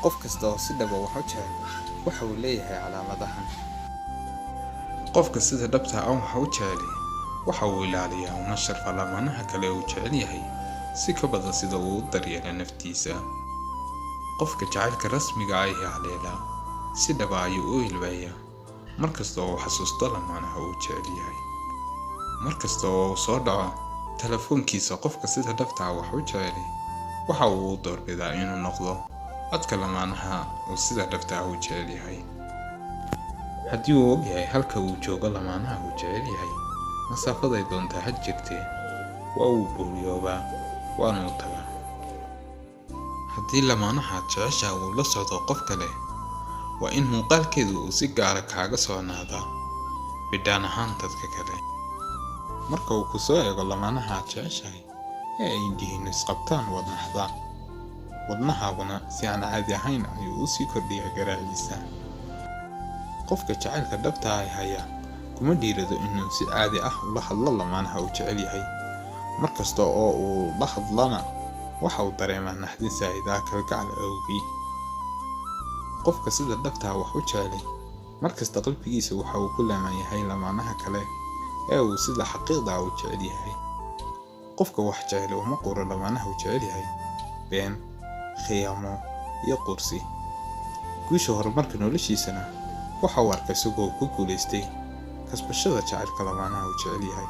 qof kasta oo si dhab ah wax u jecel waxa uu leeyahay calaamadahan. Qofka sida dhabta ah wax u jecel waxa uu ilaaliyaa una sharfa lamaanaha kale uu jecel yahay si ka badan sida uu u daryeelo naftiisa. Qofka jacaylka rasmiga ah ee haleela si dhab ah ayuu u ilmeeyaa markasta oo uu xasuusto lamaanaha uu jecel yahay. Markasta oo uu soo dhaco telefoonkiisa qofka sida dhabta ah wax u jecel waxa uu doorbidaa inuu noqdo codka lamaanaha uu sida dhabta ah u jecel yahay. Haddii uu ogyahay halka uu joogo lamaanaha uu jecel yahay, masaafaday doontaa ha jirtee waa uu booliyoobaa waana u tagaa. Haddii lamaanaha jecesha uu la socdo qof kale, waa in muuqaalkeedu uu si gaara kaaga soconaadaa bidhaan ahaan dadka kale. Marka uu ku soo eego lamaanaha jeceshahay ee ay indhihiinnu isqabtaan wadnahaaguna si aan caadi ahayn ayuu u sii kordhiyaa garaaciisa. Qofka jacaylka dhabta ah haya kuma dhiirado inuu si caadi ah ula hadlo lamaanaha uu jecel yahay. Markasta oo uu la hadlana waxa uu dareemaa naxdin zaa'id ah kalgacal awgii. Qofka sida dhabta ah wax u jecel markasta qalbigiisa waxa uu ku laaman yahay lamaanaha kale ee uu sida xaqiiqda ah u jecel yahay. Qofka wax jecel uma quro lamaanaha uu jecel yahay been, khiyaamo iyo qursi. Guusha horumarka noloshiisana waxa uu arkay isagoo ku guuleystay kasbashada jacaylka lamaanaha uu jecel yahay.